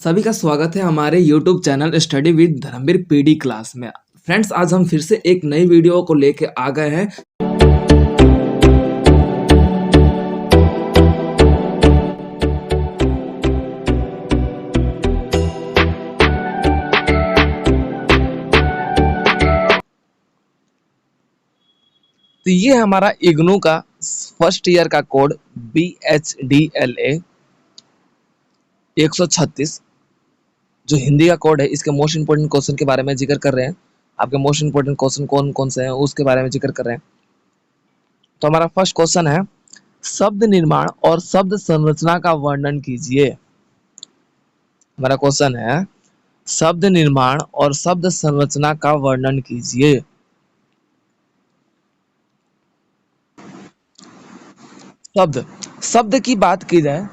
सभी का स्वागत है हमारे YouTube channel study with Dharmveer PD class में। फ्रेंड्स, आज हम फिर से एक नई वीडियो को लेके आ गए हैं। तो ये हमारा इग्नू का फर्स्ट ईयर का कोड BHDLA 136 जो हिंदी का कोड है। इसके मोस्ट इंपोर्टेंट क्वेश्चन के बारे में जिक्र कर रहे हैं। आपके मोस्ट इंपोर्टेंट क्वेश्चन कौन कौन से हैं उसके बारे में जिक्र कर रहे हैं। तो हमारा फर्स्ट क्वेश्चन है, शब्द निर्माण और शब्द संरचना का वर्णन कीजिए। हमारा क्वेश्चन है, शब्द निर्माण और शब्द संरचना का वर्णन कीजिए। शब्द की बात की जाए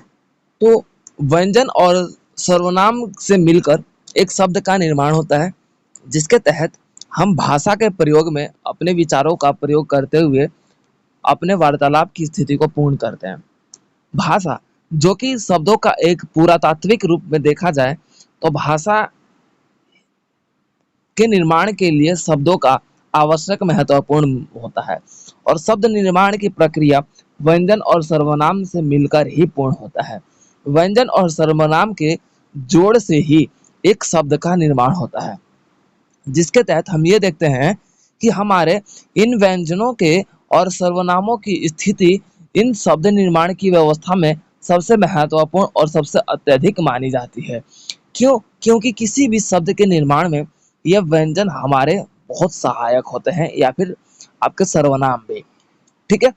तो व्यंजन और सर्वनाम से मिलकर एक शब्द का निर्माण होता है, जिसके तहत हम भाषा के प्रयोग में अपने विचारों का प्रयोग करते हुए अपने वार्तालाप की स्थिति को पूर्ण करते हैं। भाषा, जो कि शब्दों का एक पुरातात्विक रूप में देखा जाए तो भाषा के निर्माण के लिए शब्दों का आवश्यक महत्वपूर्ण होता है, और शब्द निर्माण की प्रक्रिया व्यंजन और सर्वनाम से मिलकर ही पूर्ण होता है। व्यंजन और सर्वनाम के जोड़ से ही एक शब्द का निर्माण होता है, जिसके तहत हम ये देखते हैं कि हमारे इन व्यंजनों के और सर्वनामों की स्थिति इन शब्द निर्माण की व्यवस्था में सबसे महत्वपूर्ण और सबसे अत्यधिक मानी जाती है। क्योंकि किसी भी शब्द के निर्माण में यह व्यंजन हमारे बहुत सहायक होते हैं, या फिर आपके सर्वनाम भी। ठीक है,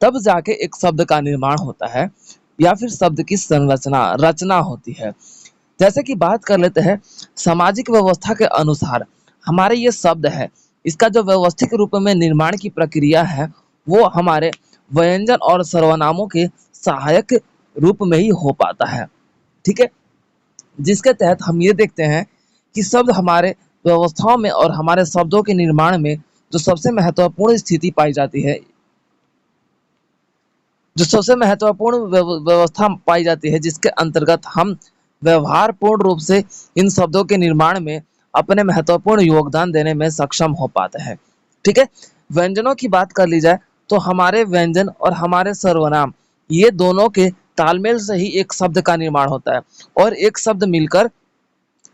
तब जाके एक शब्द का निर्माण होता है या फिर शब्द की रचना होती है। जैसे कि बात कर लेते हैं, सामाजिक व्यवस्था के अनुसार हमारे ये शब्द है, इसका जो व्यवस्थित रूप में निर्माण की प्रक्रिया है वो हमारे व्यंजन और सर्वनामों के सहायक रूप में ही हो पाता है। ठीक है, जिसके तहत हम ये देखते हैं कि शब्द हमारे व्यवस्थाओं में और हमारे शब्दों के निर्माण में जो सबसे महत्वपूर्ण स्थिति पाई जाती है, जो सबसे महत्वपूर्ण व्यवस्था पाई जाती है, जिसके अंतर्गत हम व्यवहार पूर्ण रूप से इन शब्दों के निर्माण में अपने महत्वपूर्ण योगदान देने में सक्षम हो पाते हैं। ठीक है, व्यंजनों की बात कर ली जाए तो हमारे व्यंजन और हमारे सर्वनाम, ये दोनों के तालमेल से ही एक शब्द का निर्माण होता है, और एक शब्द मिलकर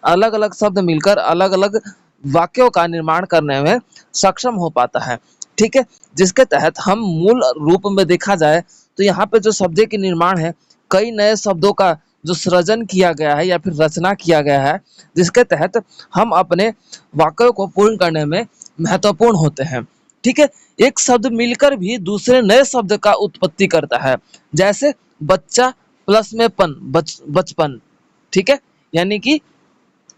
अलग अलग वाक्यों का निर्माण करने में सक्षम हो पाता है। ठीक है, जिसके तहत हम मूल रूप में देखा जाए तो यहाँ पे जो शब्द के निर्माण है, कई नए शब्दों का जो सृजन किया गया है या फिर रचना किया गया है, जिसके तहत हम अपने वाक्यों को पूर्ण करने में महत्वपूर्ण होते हैं। ठीक है, एक शब्द मिलकर भी दूसरे नए शब्द का उत्पत्ति करता है, जैसे बच्चा प्लस में बचपन। ठीक है, यानी कि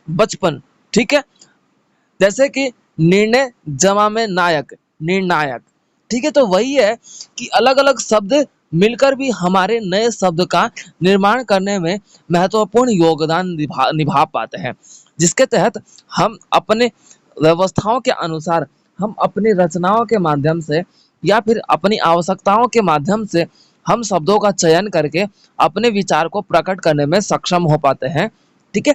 बचपन। ठीक है, जैसे कि निर्णय जमा में नायक, निर्णायक। ठीक है, तो वही है कि अलग अलग शब्द मिलकर भी हमारे नए शब्द का निर्माण करने में महत्वपूर्ण योगदान निभा पाते हैं, जिसके तहत हम अपने व्यवस्थाओं के अनुसार हम अपनी रचनाओं के माध्यम से या फिर अपनी आवश्यकताओं के माध्यम से हम शब्दों का चयन करके अपने विचार को प्रकट करने में सक्षम हो पाते हैं। ठीक है,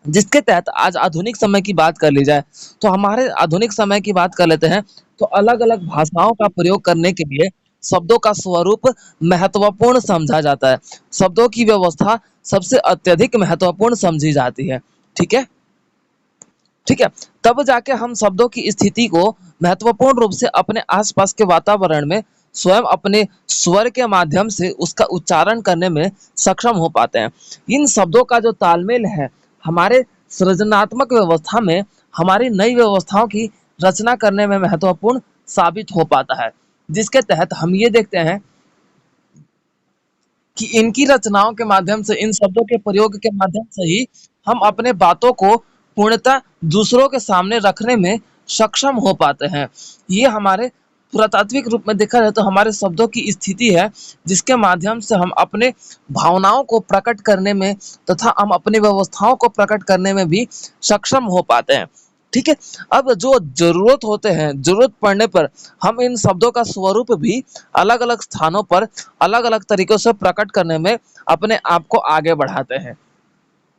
जिसके तहत आज आधुनिक समय की बात कर ली जाए तो हमारे आधुनिक समय की बात कर लेते हैं, तो अलग अलग भाषाओं का प्रयोग करने के लिए शब्दों का स्वरूप महत्वपूर्ण समझा जाता है। शब्दों की व्यवस्था सबसे अत्यधिक महत्वपूर्ण समझी जाती है। ठीक है, ठीक है, तब जाके हम शब्दों की स्थिति को महत्वपूर्ण रूप से अपने आसपास के वातावरण में स्वयं अपने स्वर के माध्यम से उसका उच्चारण करने में सक्षम हो पाते हैं। इन शब्दों का जो तालमेल है हमारे सृजनात्मक व्यवस्था में हमारी नई व्यवस्थाओं की रचना करने में महत्वपूर्ण साबित हो पाता है, जिसके तहत हम ये देखते हैं कि इनकी रचनाओं के माध्यम से, इन शब्दों के प्रयोग के माध्यम से ही हम अपने बातों को पूर्णतः दूसरों के सामने रखने में सक्षम हो पाते हैं। ये हमारे पुरातात्विक रूप में देखा जाए तो हमारे शब्दों की स्थिति है, जिसके माध्यम से हम अपने भावनाओं को प्रकट करने में तथा हम अपनी व्यवस्थाओं को प्रकट करने में भी सक्षम हो पाते हैं। ठीक है, अब जो जरूरत होते हैं, जरूरत पड़ने पर हम इन शब्दों का स्वरूप भी अलग अलग स्थानों पर अलग अलग तरीकों से प्रकट करने में अपने आप को आगे बढ़ाते हैं।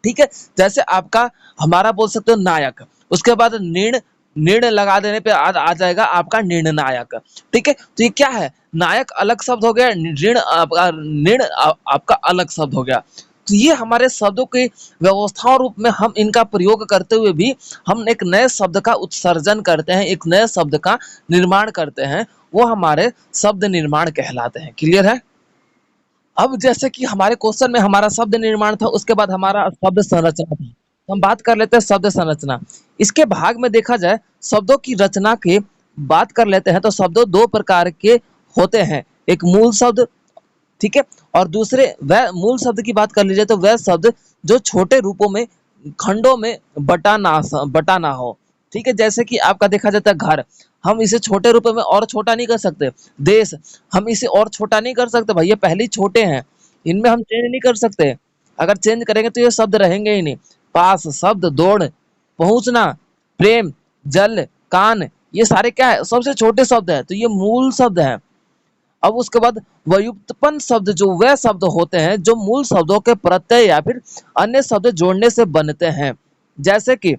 ठीक है। जैसे आपका हमारा बोल सकते हो नायक, उसके बाद निर्ण निर्णय लगा देने पे आ जाएगा आपका निर्णायक। ठीक है, तो ये क्या है, नायक अलग शब्द हो गया, ऋण आपका आपका अलग शब्द हो गया। तो ये हमारे शब्दों के व्यवस्थाओं रूप में हम इनका प्रयोग करते हुए भी हम एक नए शब्द का उत्सर्जन करते हैं, एक नए शब्द का निर्माण करते हैं, वो हमारे शब्द निर्माण कहलाते हैं। क्लियर है? अब जैसे कि हमारे क्वेश्चन में हमारा शब्द निर्माण था, उसके बाद हमारा शब्द संरचना था। तो हम बात कर लेते हैं शब्द संरचना। इसके भाग में देखा जाए शब्दों की रचना की बात कर लेते हैं, तो शब्द दो प्रकार के होते हैं, एक मूल शब्द, ठीक है, और दूसरे वह मूल शब्द की बात कर लीजिए तो वह शब्द जो छोटे रूपों में, खंडों में बटा ना हो। ठीक है, जैसे कि आपका देखा जाता है घर, हम इसे छोटे रूपों में और छोटा नहीं कर सकते। देश, हम इसे और छोटा नहीं कर सकते भाई, ये पहले ही छोटे हैं, इनमें हम चेंज नहीं कर सकते। अगर चेंज करेंगे तो ये शब्द रहेंगे ही नहीं। पास शब्द, दौड़, पहुंचना, प्रेम, जल, कान, ये सारे क्या है, सबसे छोटे शब्द है, तो ये मूल शब्द है। अब उसके बाद व्युत्पन्न शब्द, जो वे शब्द होते हैं जो मूल शब्दों के प्रत्यय या फिर अन्य शब्द जोड़ने से बनते हैं। जैसे कि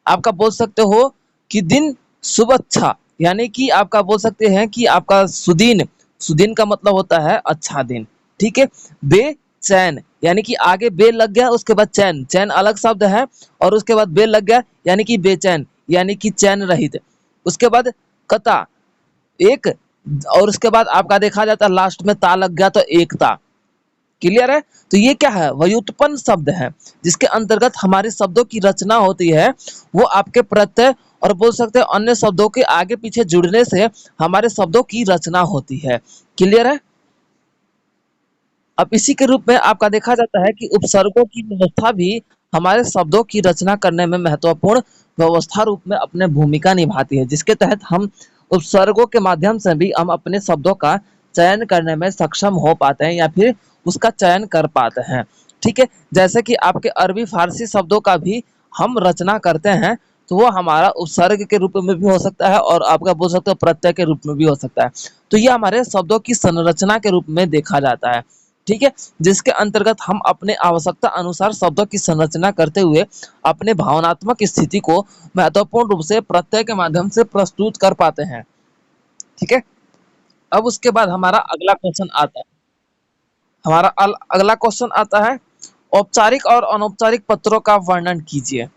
आपका बोल सकते हो कि दिन शुभेच्छा, यानी कि आपका बोल सकते हैं कि आपका सुदीन, सुदीन का मतलब होता है अच्छा दिन। ठीक है, बेचैन, यानी कि आगे बे लग गया उसके बाद चैन, चैन अलग शब्द है, और उसके बाद बे लग गया यानी कि बेचैन, यानी कि चैन रहित। उसके बाद कता, एक, और उसके बाद आपका देखा जाता है लास्ट में ता लग गया तो एकता। क्लियर है? तो ये क्या है, व्युत्पन्न शब्द है, जिसके अंतर्गत हमारे शब्दों की रचना होती है, वो आपके प्रत्यय और बोल सकते हैं अन्य शब्दों के आगे पीछे जुड़ने से हमारे शब्दों की रचना होती है। क्लियर है? अब इसी के रूप में आपका देखा जाता है कि उपसर्गों की व्यवस्था भी हमारे शब्दों की रचना करने में महत्वपूर्ण व्यवस्था रूप में अपने भूमिका निभाती है, जिसके तहत हम उपसर्गों के माध्यम से भी हम अपने शब्दों का चयन करने में सक्षम हो पाते हैं या फिर उसका चयन कर पाते हैं। ठीक है, जैसे कि आपके अरबी फारसी शब्दों का भी हम रचना करते हैं, तो वो हमारा उपसर्ग के रूप में भी हो सकता है और आपका बोल सकते हो प्रत्यय के रूप में भी हो सकता है। तो ये हमारे शब्दों की संरचना के रूप में देखा जाता है। ठीक है, जिसके अंतर्गत हम अपने आवश्यकता अनुसार शब्दों की संरचना करते हुए अपने भावनात्मक स्थिति को महत्वपूर्ण रूप से प्रत्यय के माध्यम से प्रस्तुत कर पाते हैं। ठीक है, अब उसके बाद हमारा अगला क्वेश्चन आता है, हमारा अगला क्वेश्चन आता है, औपचारिक और अनौपचारिक पत्रों का वर्णन कीजिए।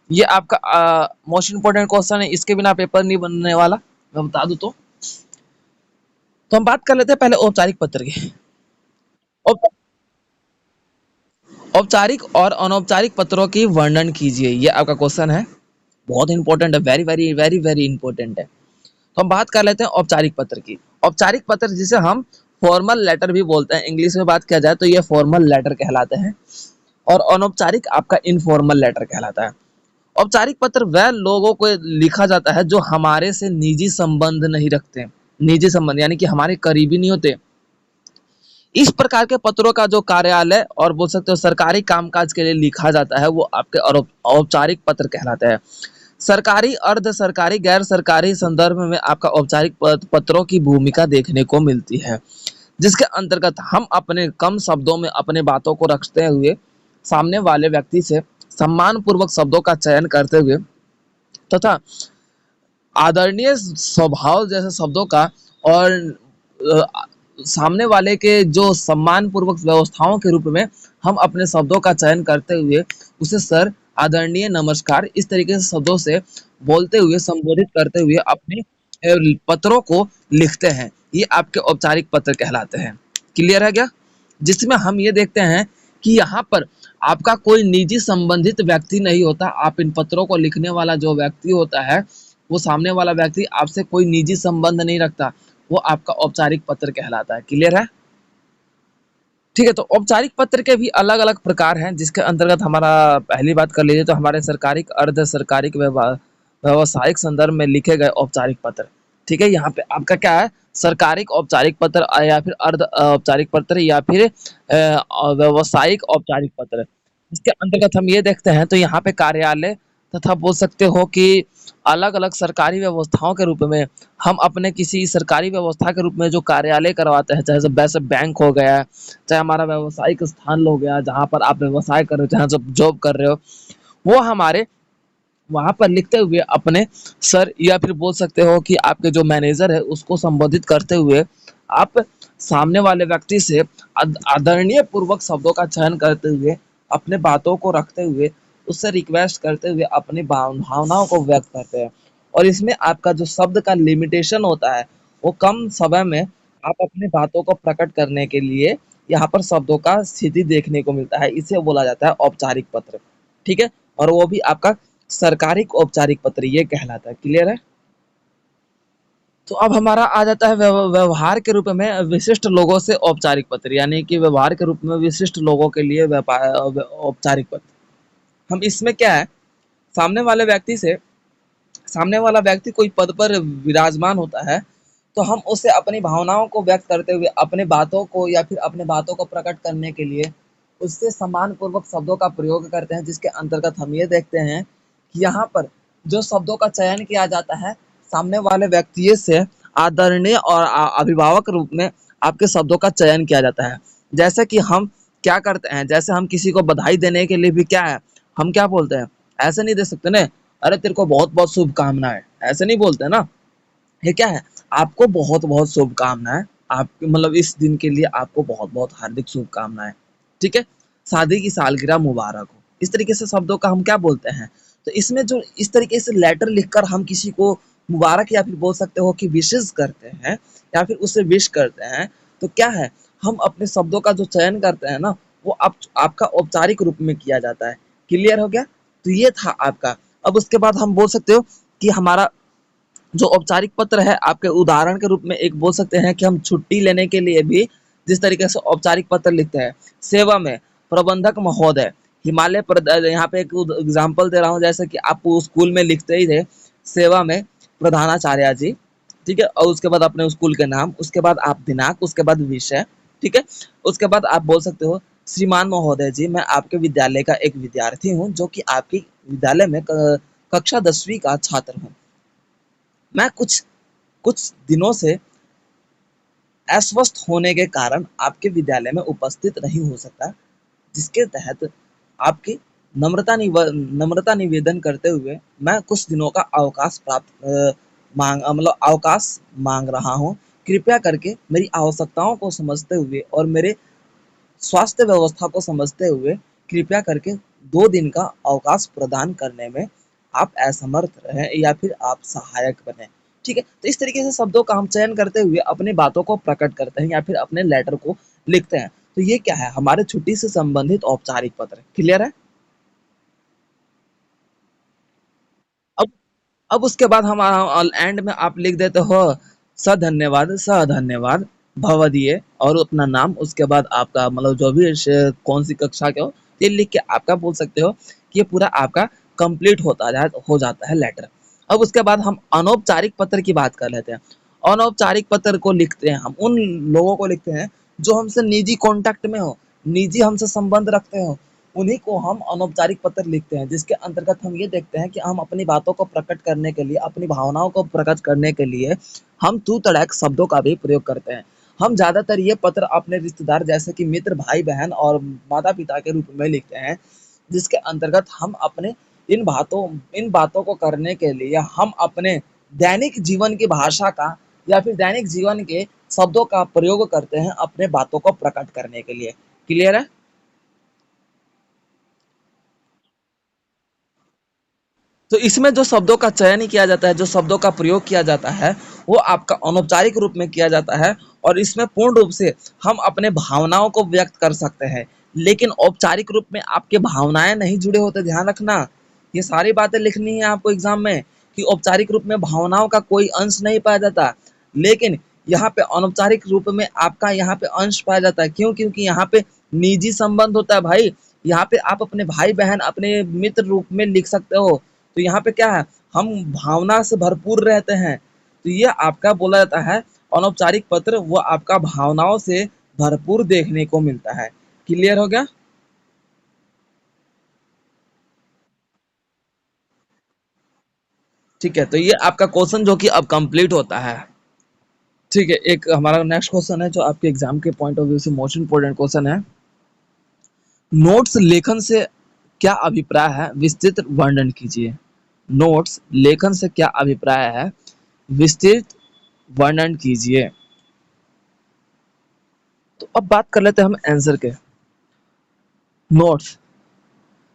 ये आपका मोस्ट इंपोर्टेंट क्वेश्चन है, इसके बिना पेपर नहीं बनने वाला, मैं बता दूं तो हम बात कर लेते हैं पहले औपचारिक पत्र की। औप- औपचारिक और अनौपचारिक पत्रों की वर्णन कीजिए, ये आपका क्वेश्चन है, बहुत इंपॉर्टेंट है, very very very very important है। तो हम बात कर लेते हैं औपचारिक पत्र की। औपचारिक पत्र जिसे हम फॉर्मल लेटर भी बोलते हैं, इंग्लिश में बात किया जाए तो ये फॉर्मल लेटर कहलाते हैं, और अनौपचारिक आपका इनफॉर्मल लेटर कहलाता है। औपचारिक पत्र वह लोगों को लिखा जाता है जो हमारे से निजी संबंध नहीं रखते, निजी संबंध यानी कि हमारे करीबी नहीं होते। इस प्रकार के पत्रों का जो कार्यालय और बोल सकते हो सरकारी कामकाज के लिए लिखा जाता है, वो आपके औपचारिक पत्र कहलाते हैं। सरकारी, अर्ध सरकारी, गैर सरकारी संदर्भ में आपका औपचारिक पत्रों की भूमिका देखने को मिलती है, जिसके अंतर्गत हम अपने कम शब्दों में अपने बातों को रखते हुए सामने वाले व्यक्ति से सम्मान पूर्वक शब्दों का चयन करते हुए तथा आदरणीय स्वभाव जैसे शब्दों का और सामने वाले के जो सम्मान पूर्वक व्यवस्थाओं के रूप में हम अपने शब्दों का चयन करते हुए उसे सर, आदरणीय, नमस्कार इस तरीके से शब्दों से बोलते हुए संबोधित करते हुए अपने पत्रों को लिखते हैं, ये आपके औपचारिक पत्र कहलाते हैं। क्लियर है क्या? जिसमें हम ये देखते हैं कि यहाँ पर आपका कोई निजी संबंधित व्यक्ति नहीं होता, आप इन पत्रों को लिखने वाला जो व्यक्ति होता है वो सामने वाला व्यक्ति आपसे कोई निजी संबंध नहीं रखता, वो आपका औपचारिक पत्र कहलाता है। क्लियर है? ठीक है, तो औपचारिक पत्र के भी अलग अलग प्रकार हैं, जिसके अंतर्गत हमारा पहली बात कर लीजिए तो हमारे सरकारी, अर्ध सरकारी, व्यवसायिक संदर्भ में लिखे गए औपचारिक पत्र। ठीक है, यहाँ पे आपका क्या है, सरकारी औपचारिक पत्र या फिर अर्ध औपचारिक पत्र या फिर व्यावसायिक औपचारिक पत्र। इसके अंतर्गत हम ये देखते हैं तो यहाँ पे कार्यालय तथा बोल सकते हो कि अलग-अलग सरकारी व्यवस्थाओं के रूप में हम अपने किसी सरकारी व्यवस्था के रूप में जो कार्यालय करवाते हैं, चाहे जब वैसे बैंक हो गया, चाहे हमारा व्यावसायिक स्थान हो गया, जहाँ पर आप व्यवसाय कर रहे हो, जहाँ जब जॉब कर रहे हो, वो हमारे वहाँ पर लिखते हुए अपने सर या फिर बोल सकते हो कि आपके जो मैनेजर है उसको संबोधित करते हुए आप सामने वाले व्यक्ति से आदरणीय पूर्वक शब्दों का चयन करते हुए अपने बातों को रखते हुए उससे रिक्वेस्ट करते हुए अपनी भावनाओं को व्यक्त करते हैं। और इसमें आपका जो शब्द का लिमिटेशन होता है वो कम समय में आप अपनी बातों को प्रकट करने के लिए यहाँ पर शब्दों का स्थिति देखने को मिलता है। इसे बोला जाता है औपचारिक पत्र। ठीक है। और वो भी आपका सरकारी औपचारिक पत्र ये कहलाता है। क्लियर है? तो अब हमारा आ जाता है व्यवहार के रूप में विशिष्ट लोगों से औपचारिक पत्र, यानी कि व्यवहार के रूप में विशिष्ट लोगों के लिए औपचारिक पत्र। हम इसमें क्या है, सामने वाले व्यक्ति से सामने वाला व्यक्ति कोई पद पर विराजमान होता है, तो हम उससे अपनी भावनाओं को व्यक्त करते हुए अपने बातों को या फिर अपने बातों को प्रकट करने के लिए उससे सम्मानपूर्वक शब्दों का प्रयोग करते हैं, जिसके अंतर्गत हम ये देखते हैं कि यहाँ पर जो शब्दों का चयन किया जाता है सामने वाले व्यक्ति से आदरणीय और अभिभावक रूप में आपके शब्दों का चयन किया जाता है। जैसे कि हम क्या करते हैं, जैसे हम किसी को बधाई देने के लिए भी क्या है, हम क्या बोलते हैं, ऐसे नहीं दे सकते ना, अरे तेरे को बहुत बहुत शुभकामनाएं, ऐसे नहीं बोलते ना। ये क्या है, आपको बहुत बहुत शुभकामनाएं, आपके मतलब इस दिन के लिए आपको बहुत बहुत हार्दिक शुभकामनाएं। ठीक है। शादी की सालगिरह मुबारक हो, इस तरीके से शब्दों का हम क्या बोलते हैं। तो इसमें जो इस तरीके से लेटर लिखकर हम किसी को मुबारक या फिर बोल सकते हो कि विशेष करते हैं या फिर उससे विश करते हैं, तो क्या है, हम अपने शब्दों का जो चयन करते हैं ना, वो आपका औपचारिक रूप में किया जाता है। क्लियर हो गया? तो ये था आपका। अब उसके बाद हम बोल सकते हो कि हमारा जो औपचारिक पत्र है, आपके उदाहरण के रूप में एक बोल सकते हैं कि हम छुट्टी लेने के लिए भी जिस तरीके से औपचारिक पत्र लिखते हैं, सेवा में प्रबंधक महोदय, हिमालय यहाँ पे एक एग्जाम्पल दे रहा हूँ, जैसे कि आप स्कूल में लिखते ही थे सेवा में प्रधानाचार्य जी। ठीक है। और उसके बाद अपने स्कूल के नाम, उसके बाद आप दिनांक, उसके बाद विषय। ठीक है। उसके बाद आप बोल सकते हो श्रीमान महोदय जी, मैं आपके विद्यालय का एक विद्यार्थी हूँ जो कि आपकी विद्यालय में कक्षा 10वीं का छात्र हूँ। मैं कुछ कुछ दिनों से अस्वस्थ होने के कारण आपके विद्यालय में उपस्थित नहीं हो सकता, जिसके तहत आपकी नम्रता निवेदन करते हुए मैं कुछ दिनों का अवकाश मतलब अवकाश मांग रहा हूँ। कृपया करके मेरी आवश्यकताओं को समझते हुए और मेरे स्वास्थ्य व्यवस्था को समझते हुए कृपया करके 2 दिन का अवकाश प्रदान करने में आप असमर्थ रहें या फिर आप सहायक बने। ठीक है। तो इस तरीके से शब्दों का हम चयन करते हुए अपनी बातों को प्रकट करते हैं या फिर अपने लेटर को लिखते हैं। तो ये क्या है, हमारे छुट्टी से संबंधित औपचारिक पत्र। क्लियर है? अब अब उसके बाद हमारा एंड में आप लिख देते हो स धन्यवाद भवदीय और अपना नाम, उसके बाद आपका मतलब जो भी कौन सी कक्षा के हो, ये लिख के आपका बोल सकते हो कि ये पूरा आपका कंप्लीट हो जाता है लेटर। अब उसके बाद हम अनौपचारिक पत्र की बात कर लेते हैं। अनौपचारिक पत्र को लिखते हैं हम उन लोगों को लिखते हैं जो हमसे निजी कांटेक्ट में हो, निजी हमसे संबंध रखते हो, उन्हीं को हम अनौपचारिक पत्र लिखते हैं, जिसके अंतर्गत हम ये देखते हैं कि हम अपनी बातों को प्रकट करने के लिए, अपनी भावनाओं को प्रकट करने के लिए हम तू तड़ाक शब्दों का भी प्रयोग करते हैं। हम ज्यादातर ये पत्र अपने रिश्तेदार जैसे कि मित्र, भाई बहन और माता पिता के रूप में लिखते हैं, जिसके अंतर्गत हम अपने इन बातों को करने के लिए हम अपने दैनिक जीवन की भाषा का या फिर दैनिक जीवन के शब्दों का प्रयोग करते हैं अपने बातों को प्रकट करने के लिए। क्लियर है? तो इसमें जो शब्दों का चयन किया जाता है, जो शब्दों का प्रयोग किया जाता है, वो आपका अनौपचारिक रूप में किया जाता है और इसमें पूर्ण रूप से हम अपने भावनाओं को व्यक्त कर सकते हैं। लेकिन औपचारिक रूप में आपके भावनाएं नहीं जुड़े होते, ध्यान रखना। ये सारी बातें लिखनी है आपको एग्जाम में कि औपचारिक रूप में भावनाओं का कोई अंश नहीं पाया जाता, लेकिन यहाँ पे अनौपचारिक रूप में आपका यहाँ पे अंश पाया जाता है। क्यों? क्योंकि यहाँ पे निजी संबंध होता है भाई। यहाँ पे आप अपने भाई बहन, अपने मित्र रूप में लिख सकते हो। तो यहाँ पे क्या है, हम भावना से भरपूर रहते हैं। तो ये आपका बोला जाता है अनौपचारिक पत्र, वो आपका भावनाओं से भरपूर देखने को मिलता है। क्लियर हो गया? ठीक है, तो ये आपका क्वेश्चन जो कि अब कंप्लीट होता है। ठीक है, एक हमारा नेक्स्ट क्वेश्चन है जो आपके एग्जाम के पॉइंट ऑफ व्यू से मोस्ट इंपोर्टेंट क्वेश्चन है। नोट्स लेखन से क्या अभिप्राय है, विस्तृत वर्णन कीजिए। नोट्स लेखन से क्या अभिप्राय है, विस्तृत वर्णन कीजिए। तो अब बात कर लेते हैं हम आंसर के। नोट्स,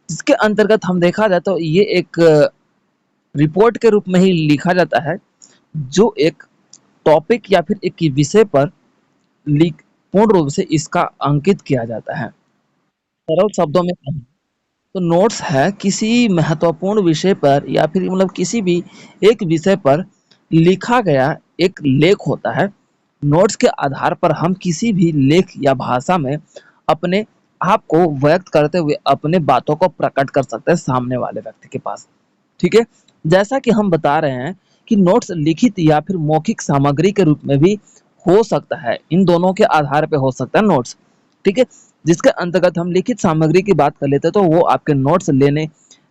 इसके अंतर्गत हम देखा जाए तो ये एक रिपोर्ट के रूप में ही लिखा जाता है, जो एक टॉपिक या फिर एक विषय पर लिख पूर्ण रूप से इसका अंकित किया जाता है। सरल शब्दों में कहें तो नोट्स है किसी महत्वपूर्ण विषय पर या फिर मतलब किसी भी एक विषय पर लिखा गया एक लेख होता है। नोट्स के आधार पर हम किसी भी लेख या भाषा में अपने आप को व्यक्त करते हुए अपने बातों को प्रकट कर सकते हैं सामने वाले व्यक्ति के पास। ठीक है, जैसा कि हम बता रहे हैं कि नोट्स लिखित या फिर मौखिक सामग्री के रूप में भी हो सकता है, इन दोनों के आधार पे हो सकता है नोट्स। ठीक है, जिसके अंतर्गत हम लिखित सामग्री की बात कर लेते हैं तो वो आपके नोट्स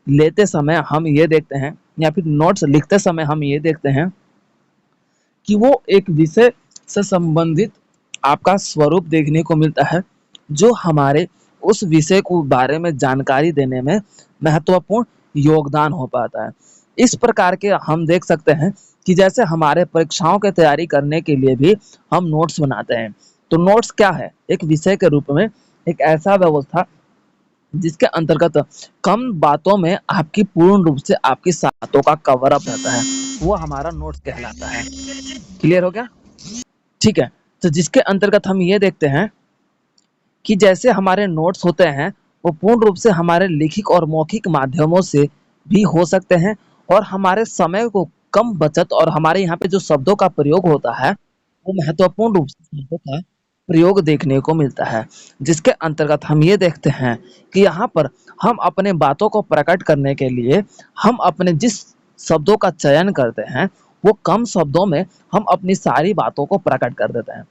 लेते समय हम ये देखते हैं या फिर नोट्स लिखते समय हम ये देखते हैं कि वो एक विषय से संबंधित आपका स्वरूप देखने को मिलता है, जो हमारे उस विषय को बारे में जानकारी देने में महत्वपूर्ण योगदान हो पाता है। इस प्रकार के हम देख सकते हैं कि जैसे हमारे परीक्षाओं की तैयारी करने के लिए भी हम नोट्स बनाते हैं। तो नोट्स क्या है, एक विषय के रूप में एक ऐसा व्यवस्था जिसके अंतर्गत कम बातों में आपकी पूर्ण रूप से आपकी बातों का कवर अप रहता है, वो हमारा नोट्स कहलाता है। क्लियर हो गया? ठीक है, तो जिसके अंतर्गत हम ये देखते हैं कि जैसे हमारे नोट्स होते हैं वो पूर्ण रूप से हमारे लिखित और मौखिक माध्यमों से भी हो सकते हैं, और हमारे समय को कम बचत और हमारे यहाँ पे जो शब्दों का प्रयोग होता है वो महत्वपूर्ण रूप से शब्दों का प्रयोग देखने को मिलता है। जिसके अंतर्गत हम ये देखते हैं कि यहाँ पर हम अपने बातों को प्रकट करने के लिए हम अपने जिस शब्दों का चयन करते हैं वो कम शब्दों में हम अपनी सारी बातों को प्रकट कर देते हैं।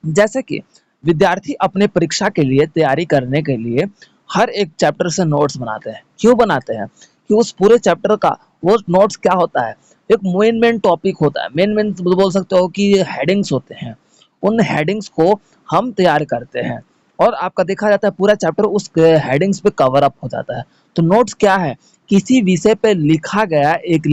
जैसे कि विद्यार्थी अपने परीक्षा के लिए तैयारी करने के लिए हर एक चैप्टर से नोट्स बनाते हैं। क्यों बनाते हैं? कि उस पूरे चैप्टर का वो नोट्स क्या होता है, एक मेन टॉपिक होता है, मेन बोल सकते हो कि हेडिंग्स होते हैं। उन हेडिंग्स को हम तैयार करते हैं और आपका देखा जाता है पूरा चैप्टर उस हेडिंग्स पे कवर अप हो जाता है। तो नोट्स क्या है? किसी विषय पे लिखा गया एक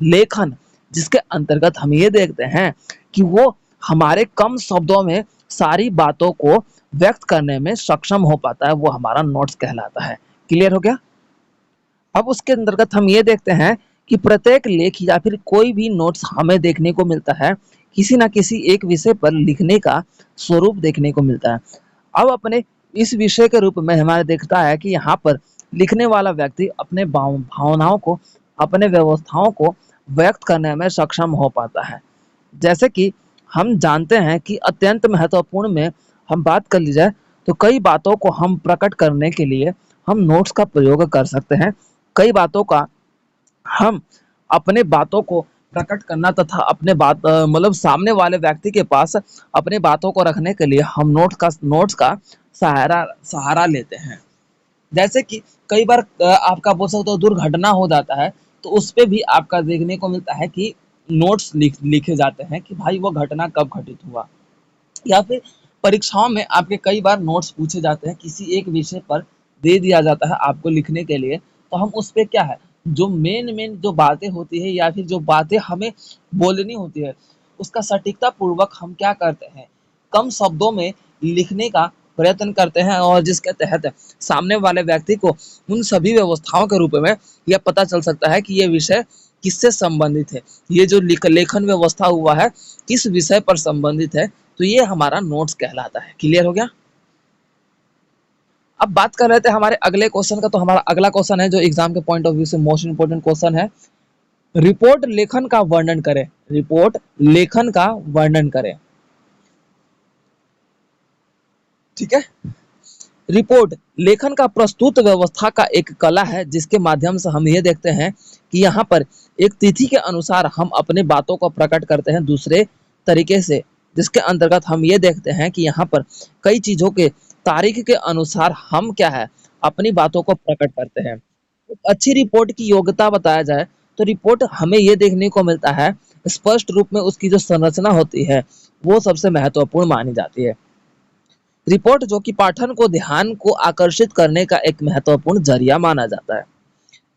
लेखन जिसके अंतर्गत हम ये देखते हैं कि वो हमारे कम शब्दों में सारी बातों को व्यक्त करने में सक्षम हो पाता है, वो हमारा नोट्स कहलाता है। क्लियर हो गया? अब उसके अंतर्गत हम ये देखते हैं कि प्रत्येक लेख या फिर कोई भी नोट्स हमें देखने को मिलता है किसी ना किसी एक विषय पर लिखने का स्वरूप देखने को मिलता है। अब अपने इस विषय के रूप में हमारे देखता है कि यहाँ पर लिखने वाला व्यक्ति अपने भावनाओं को, अपने व्यवस्थाओं को व्यक्त करने में सक्षम हो पाता है। जैसे कि हम जानते हैं कि अत्यंत महत्वपूर्ण में हम बात कर ली जाए तो कई बातों को हम प्रकट करने के लिए हम नोट्स का प्रयोग कर सकते हैं। कई बातों का हम अपने बातों को प्रकट करना तथा अपने बात मतलब सामने वाले व्यक्ति के पास अपने बातों को रखने के लिए हम नोट्स का सहारा सहारा लेते हैं। जैसे कि कई बार आपका बोल सकते हो दुर्घटना हो जाता है तो उस पे भी आपका देखने को मिलता है कि नोट्स लिखे जाते हैं कि भाई वो घटना कब घटित हुआ। या फिर परीक्षाओं में आपके कई बार नोट्स पूछे जाते हैं, किसी एक विषय पर दे दिया जाता है आपको लिखने के लिए, तो हम उस पे क्या है जो मेन जो बातें होती है या फिर जो बातें हमें बोलनी होती है उसका सटीकता पूर्वक हम क्या करते हैं कम शब्दों में लिखने का प्रयत्न करते हैं, और जिसके तहत सामने वाले व्यक्ति को उन सभी व्यवस्थाओं के रूप में यह पता चल सकता है कि ये विषय किससे संबंधित है, ये जो लेखन व्यवस्था हुआ है किस विषय पर संबंधित है, तो ये हमारा नोट्स कहलाता है। क्लियर हो गया? अब बात कर रहे थे हमारे अगले क्वेश्चन का, तो हमारा अगला क्वेश्चन है जो एग्जाम के पॉइंट ऑफ व्यू से मोस्ट इंपोर्टेंट क्वेश्चन है, रिपोर्ट लेखन का वर्णन करें। रिपोर्ट लेखन का वर्णन करें। ठीक है, रिपोर्ट लेखन का प्रस्तुत व्यवस्था का एक कला है जिसके माध्यम से हम ये देखते हैं कि यहाँ पर एक तिथि के अनुसार हम अपने बातों को प्रकट करते हैं दूसरे तरीके से, जिसके अंतर्गत हम ये देखते हैं कि यहाँ पर कई चीजों के तारीख के अनुसार हम क्या है अपनी बातों को प्रकट करते हैं। एक अच्छी रिपोर्ट की योग्यता बताया जाए तो रिपोर्ट हमें ये देखने को मिलता है, स्पष्ट रूप में उसकी जो संरचना होती है वो सबसे महत्वपूर्ण मानी जाती है। रिपोर्ट जो कि पाठन को ध्यान को आकर्षित करने का एक महत्वपूर्ण जरिया माना जाता है।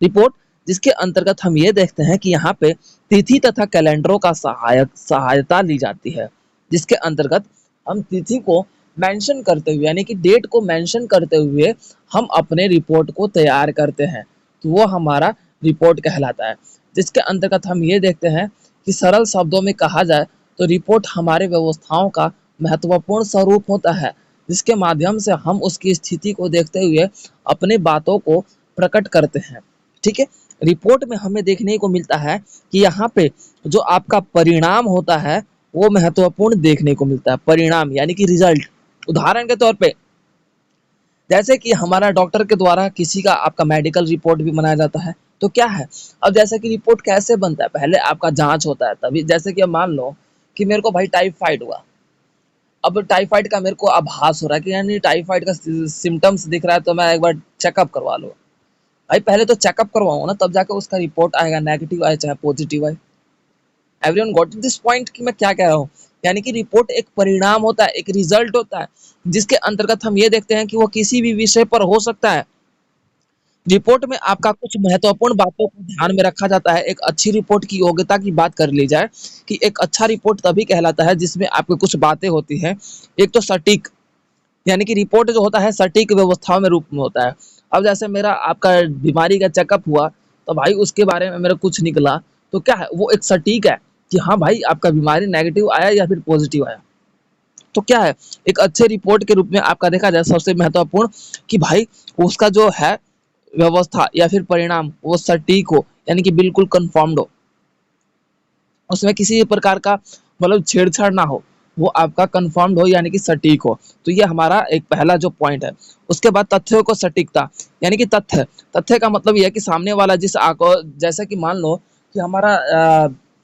रिपोर्ट जिसके अंतर्गत हम ये देखते हैं कि यहाँ पे तिथि तथा कैलेंडरों का सहायता ली जाती है, जिसके अंतर्गत हम तिथि को मेंशन करते हुए यानी कि डेट को मेंशन करते हुए हम अपने रिपोर्ट को तैयार करते हैं, तो वो हमारा रिपोर्ट कहलाता है। जिसके अंतर्गत हम ये देखते हैं कि सरल शब्दों में कहा जाए तो रिपोर्ट हमारे व्यवस्थाओं का महत्वपूर्ण स्वरूप होता है, जिसके माध्यम से हम उसकी स्थिति को देखते हुए अपने बातों को प्रकट करते हैं। ठीक है, रिपोर्ट में हमें देखने को मिलता है कि यहाँ पे जो आपका परिणाम होता है वो महत्वपूर्ण देखने को मिलता है। परिणाम यानी कि रिजल्ट। उदाहरण के तौर पे जैसे कि हमारा डॉक्टर के द्वारा किसी का आपका मेडिकल रिपोर्ट भी बनाया जाता है, तो क्या है, अब जैसे कि रिपोर्ट कैसे बनता है, पहले आपका जांच होता है, तभी जैसे कि अब मान लो कि मेरे को भाई टाइफाइड हुआ। अब टाइफाइड का मेरे को आभास हो रहा है कि यानी टाइफाइड का सिम्टम्स दिख रहा है, तो मैं एक बार चेकअप करवा लूँ। भाई पहले तो चेकअप करवाऊँ ना, तब जाकर उसका रिपोर्ट आएगा, नेगेटिव आए चाहे पॉजिटिव आए। एवरीवन गॉट दिस पॉइंट कि मैं क्या कह रहा हूँ? यानी कि रिपोर्ट एक परिणाम होता है, एक रिजल्ट होता है, जिसके अंतर्गत हम ये देखते हैं कि वो किसी भी विषय पर हो सकता है। रिपोर्ट में आपका कुछ महत्वपूर्ण बातों को ध्यान में रखा जाता है। एक अच्छी रिपोर्ट की योग्यता की बात कर ली जाए कि एक अच्छा रिपोर्ट तभी कहलाता है जिसमें आपकी कुछ बातें होती हैं। एक तो सटीक, यानी कि रिपोर्ट जो होता है सटीक व्यवस्थाओं में रूप में होता है। अब जैसे मेरा आपका बीमारी का चेकअप हुआ, तो भाई उसके बारे में मेरा कुछ निकला, तो क्या है, वो एक सटीक है कि हाँ भाई आपका बीमारी नेगेटिव आया या फिर पॉजिटिव आया। तो क्या है, एक अच्छे रिपोर्ट के रूप में आपका देखा जाए सबसे महत्वपूर्ण कि भाई उसका जो है व्यवस्था या फिर परिणाम वो सटीक हो, यानी कि बिल्कुल कंफर्म्ड हो, उसमें किसी भी प्रकार का मतलब छेड़छाड़ ना हो, वो आपका कंफर्म्ड हो यानी कि सटीक हो। तो ये हमारा एक पहला जो पॉइंट है। उसके बाद तथ्यों को सटीकता, यानी कि तथ्य, तथ्य का मतलब यह है कि सामने वाला जिस आको, जैसे कि मान लो कि हमारा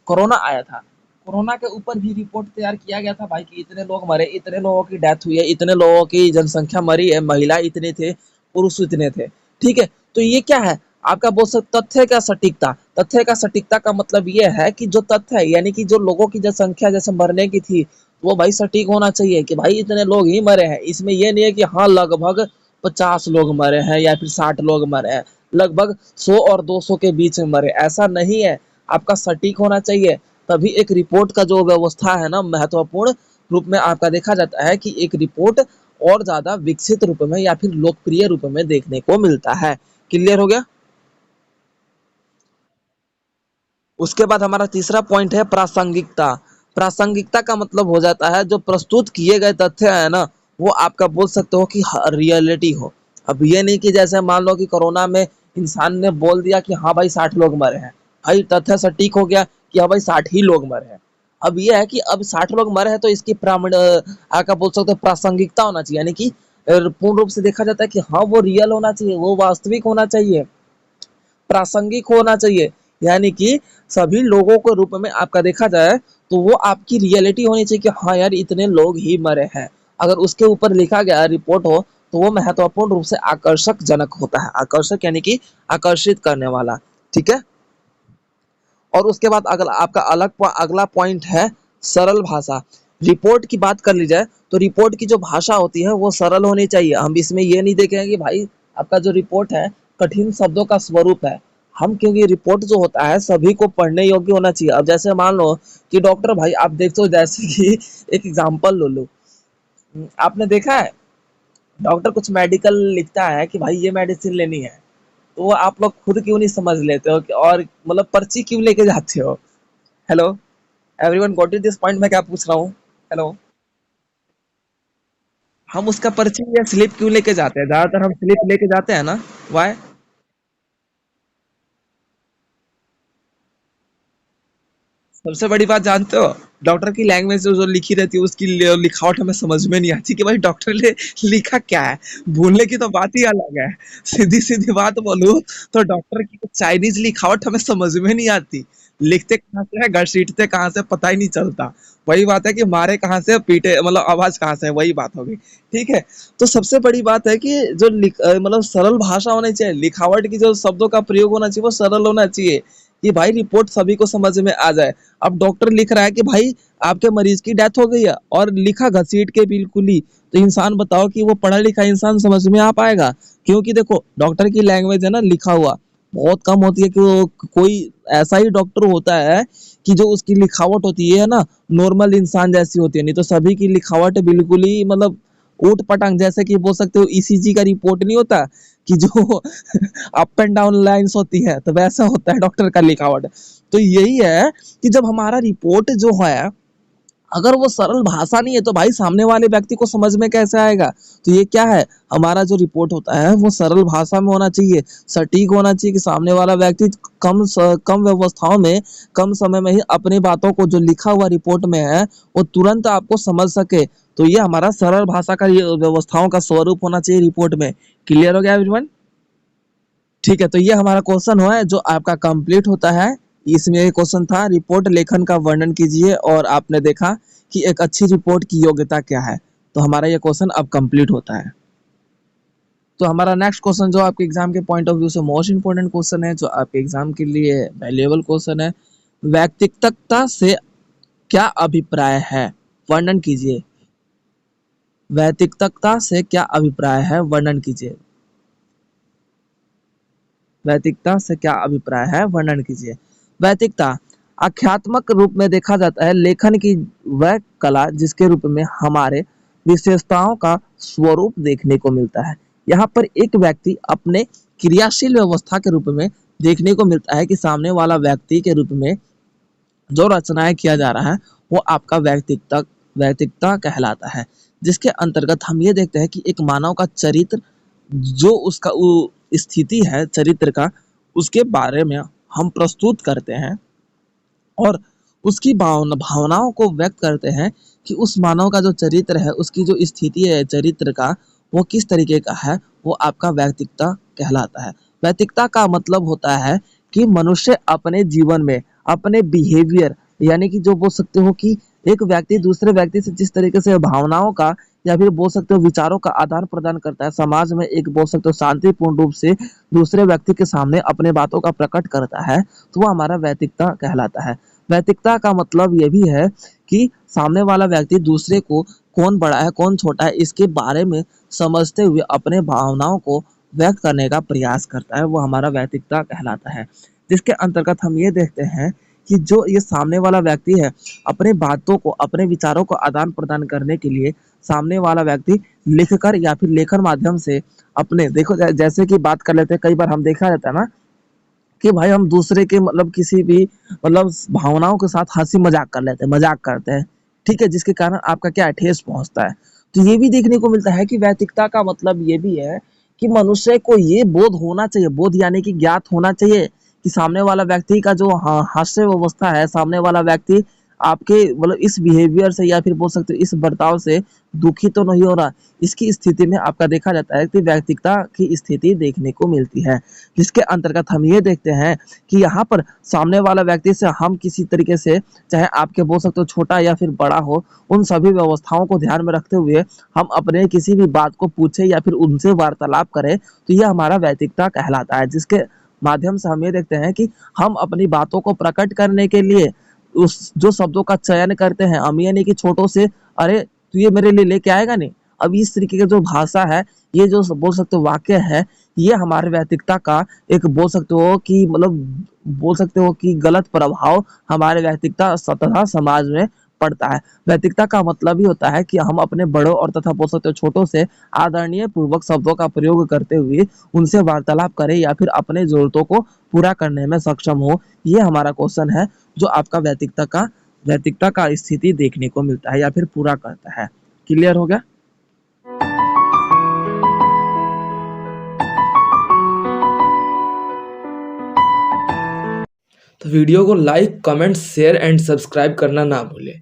कोरोना आया था, कोरोना के ऊपर भी रिपोर्ट तैयार किया गया था भाई कि इतने लोग मरे, इतने लोगों की डेथ हुई है, इतने लोगों की जनसंख्या मरी है, महिला इतने थे, पुरुष इतने थे। ठीक है, तो ये क्या है, आपका बोल सकते तथ्य का सटीकता। तथ्य का सटीकता का मतलब ये है कि जो तथ्य है यानी कि जो लोगों की जनसंख्या जैसे मरने की थी, वो भाई सटीक होना चाहिए कि भाई इतने लोग ही मरे हैं। इसमें ये नहीं है कि हाँ लगभग 50 लोग मरे हैं या फिर 60 लोग मरे हैं, लगभग 100 और 200 के बीच में मरे, ऐसा नहीं है। आपका सटीक होना चाहिए, तभी एक रिपोर्ट का जो व्यवस्था है ना महत्वपूर्ण रूप में आपका देखा जाता है कि एक रिपोर्ट और ज्यादा विकसित रूप में या फिर लोकप्रिय रूप में देखने को मिलता है। क्लियर हो गया? उसके बाद हमारा तीसरा पॉइंट है प्रासंगिकता। प्रासंगिकता का मतलब हो जाता है जो प्रस्तुत किए गए तथ्य है ना, वो आपका बोल सकते हो कि रियलिटी हो। अब ये नहीं कि जैसे मान लो कि कोरोना में इंसान ने बोल दिया कि हाँ भाई 60 लोग मरे हैं, भाई तथ्य सटीक हो गया कि हाँ भाई 60 ही लोग मरे हैं। अब ये है कि अब 60 लोग मरे हैं तो इसकी आपका बोल सकते हो प्रासंगिकता होना चाहिए, यानी कि पूर्ण रूप से देखा जाता है कि हाँ वो रियल होना चाहिए, वो वास्तविक होना चाहिए, प्रासंगिक होना चाहिए, यानी कि सभी लोगों के रूप में आपका देखा जाए तो वो आपकी रियलिटी होनी चाहिए कि हाँ यार इतने लोग ही मरे हैं। अगर उसके ऊपर लिखा गया रिपोर्ट हो तो वो महत्वपूर्ण रूप से आकर्षक जनक होता है। आकर्षक यानी कि आकर्षित करने वाला। ठीक है, और उसके बाद अगला आपका अगला पॉइंट है सरल भाषा। रिपोर्ट की बात कर ली जाए तो रिपोर्ट की जो भाषा होती है वो सरल होनी चाहिए। हम इसमें ये नहीं देखेंगे कि भाई आपका जो रिपोर्ट है कठिन शब्दों का स्वरूप है। हम क्योंकि रिपोर्ट जो होता है सभी को पढ़ने योग्य होना चाहिए। अब जैसे मान लो कि डॉक्टर भाई आप देखते हो, जैसे कि एक एग्जांपल ले लो, आपने देखा है डॉक्टर कुछ मेडिकल लिखता है कि भाई ये मेडिसिन लेनी है, तो वो आप लोग खुद क्यों नहीं समझ लेते हो और मतलब पर्ची क्यों लेके जाते हो? Hello, everyone got it this point मैं क्या पूछ रहा हूँ? हेलो, हम उसका पर्ची या स्लिप क्यों लेके जाते हैं? ज्यादातर हम स्लिप लेके जाते हैं ना, वाई? सबसे बड़ी बात जानते हो, डॉक्टर की लैंग्वेज जो लिखी रहती है उसकी लिखावट हमें समझ में नहीं आती कि भाई डॉक्टर ने लिखा क्या है। भूलने की तो बात ही अलग है। सीधी सीधी बात बोलूं तो डॉक्टर की चाइनीज लिखावट हमें समझ में नहीं आती। लिखते कहाँ से है, घसीटते कहाँ से, पता ही नहीं चलता। वही बात है कि मारे कहाँ से, पीटे मतलब आवाज कहाँ से है, वही बात होगी। ठीक है, तो सबसे बड़ी बात है कि मतलब सरल भाषा होनी चाहिए, लिखावट की जो शब्दों का प्रयोग होना चाहिए वो सरल होना चाहिए। कि भाई रिपोर्ट सभी को समझ में आ जाए। अब डॉक्टर लिख रहा है कि भाई आपके मरीज की डेथ हो गई है और लिखा घसीट के बिल्कुल ही, तो इंसान बताओ कि वो पढ़ा लिखा इंसान समझ में आ पाएगा? क्योंकि देखो डॉक्टर की लैंग्वेज है ना लिखा हुआ, बहुत कम होती है कि वो कोई ऐसा ही डॉक्टर होता है कि जो उसकी लिखावट होती है ना नॉर्मल इंसान जैसी होती है, नहीं तो सभी की लिखावट बिल्कुल ही मतलब ऊट पटांग, जैसे कि बोल सकते हो ईसीजी का रिपोर्ट नहीं होता कि जो अप एंड डाउन लाइंस होती है, तो वैसा होता है डॉक्टर का लिखावट। तो यही है कि जब हमारा रिपोर्ट जो है अगर वो सरल भाषा नहीं है तो भाई सामने वाले व्यक्ति को समझ में कैसे आएगा? तो ये क्या है, हमारा जो रिपोर्ट होता है वो सरल भाषा में होना चाहिए, सटीक होना चाहिए कि सामने वाला व्यक्ति कम व्यवस्थाओं में कम समय में ही अपनी बातों को जो लिखा हुआ रिपोर्ट में है वो तुरंत आपको समझ सके। तो ये हमारा सरल भाषा का व्यवस्थाओं का स्वरूप होना चाहिए रिपोर्ट में। क्लियर हो गया एवरीवन? ठीक है, तो ये हमारा क्वेश्चन हुआ है जो आपका कंप्लीट होता है। इसमें एक क्वेश्चन था रिपोर्ट लेखन का वर्णन कीजिए और आपने देखा कि एक अच्छी रिपोर्ट की योग्यता क्या है। तो हमारा ये क्वेश्चन अब कंप्लीट होता है। तो हमारा नेक्स्ट क्वेश्चन जो आपके एग्जाम के पॉइंट ऑफ व्यू से मोस्ट इंपोर्टेंट क्वेश्चन है, जो आपके एग्जाम के लिए वैल्यूएबल क्वेश्चन है, व्यक्तिगतता से क्या अभिप्राय है, वर्णन कीजिए। व्यक्तिगतता से क्या अभिप्राय है, वर्णन कीजिए। वैतिकता से क्या अभिप्राय है, वर्णन कीजिए। वैतिकता आख्यात्मक रूप में देखा जाता है लेखन की वह कला जिसके रूप में हमारे विशेषताओं का स्वरूप देखने को मिलता है। यहाँ पर एक व्यक्ति अपने क्रियाशील व्यवस्था के रूप में देखने को मिलता है कि सामने वाला व्यक्ति के रूप में जो रचनाएं किया जा रहा है वो आपका व्यक्तिगता कहलाता है, जिसके अंतर्गत हम ये देखते हैं कि एक मानव का चरित्र जो उसका स्थिति है चरित्र का उसके बारे में हम प्रस्तुत करते हैं और उसकी भावनाओं को व्यक्त करते हैं कि उस मानव का जो चरित्र है उसकी जो स्थिति है चरित्र का वो किस तरीके का है, वो आपका व्यक्तिगता कहलाता है। व्यक्तिगता का मतलब होता है कि मनुष्य अपने जीवन में अपने बिहेवियर यानी कि जो बोल सकते हो कि एक व्यक्ति दूसरे व्यक्ति से जिस तरीके से भावनाओं का या फिर बोल सकते हो विचारों का आदान प्रदान करता है, समाज में एक बोल सकते हो शांतिपूर्ण रूप से दूसरे व्यक्ति के सामने अपने बातों का प्रकट करता है, तो वो हमारा व्यक्तिगता कहलाता है। व्यक्तिगता का मतलब ये भी है कि सामने वाला व्यक्ति दूसरे को कौन बड़ा है कौन छोटा है इसके बारे में समझते हुए अपने भावनाओं को व्यक्त करने का प्रयास करता है, वो हमारा व्यक्तिगता कहलाता है। जिसके अंतर्गत हम ये देखते हैं कि जो ये सामने वाला व्यक्ति है अपने बातों को अपने विचारों को आदान प्रदान करने के लिए सामने वाला व्यक्ति लिखकर या फिर लेखन माध्यम से अपने देखो जैसे कि बात कर लेते हैं, कई बार हम देखा जाता है ना कि भाई हम दूसरे के मतलब किसी भी मतलब भावनाओं के साथ हंसी मजाक कर लेते हैं, मजाक करते हैं, ठीक है, जिसके कारण आपका क्या है ठेस पहुंचता है। तो ये भी देखने को मिलता है कि वैतिकता का मतलब ये भी है कि मनुष्य को ये बोध होना चाहिए, बोध यानी कि ज्ञात होना चाहिए कि सामने वाला व्यक्ति का जो हास्य व्यवस्था है, सामने वाला व्यक्ति आपके मतलब इस बिहेवियर से या फिर बोल सकते हो इस बर्ताव से दुखी तो नहीं हो रहा। इसकी स्थिति में आपका देखा जाता है कि व्यक्तिगता की स्थिति देखने को मिलती है, जिसके अंतर्गत हम ये देखते हैं कि यहाँ पर सामने वाला व्यक्ति से हम किसी तरीके से चाहे आपके बोल सकते हो छोटा या फिर बड़ा हो, उन सभी व्यवस्थाओं को ध्यान में रखते हुए हम अपने किसी भी बात को पूछे या फिर उनसे वार्तालाप करें, तो यह हमारा व्यक्तिगता कहलाता है। जिसके माध्यम से हम ये देखते हैं कि हम अपनी बातों को प्रकट करने के लिए उस जो शब्दों का चयन करते हैं, हम ये नहीं कि छोटों से अरे तू ये मेरे लिए लेके आएगा नहीं, अब इस तरीके की जो भाषा है, ये जो बोल सकते हो वाक्य है, ये हमारे व्यक्तिगता का एक बोल सकते हो कि मतलब बोल सकते हो कि गलत प्रभाव हमारे व्यक्तिगता तथा समाज में पड़ता है। व्यक्तिगता का मतलब ही होता है कि हम अपने बड़ों और तथा बोल सकते हो छोटों से आदरणीय पूर्वक शब्दों का प्रयोग करते हुए उनसे वार्तालाप करें या फिर अपने जरूरतों को पूरा करने में सक्षम हो। ये हमारा क्वेश्चन है जो आपका व्यक्तिगता का स्थिति देखने को मिलता है या फिर पूरा करता है। क्लियर हो गया? तो वीडियो को like, comment, share and subscribe करना ना भूलें।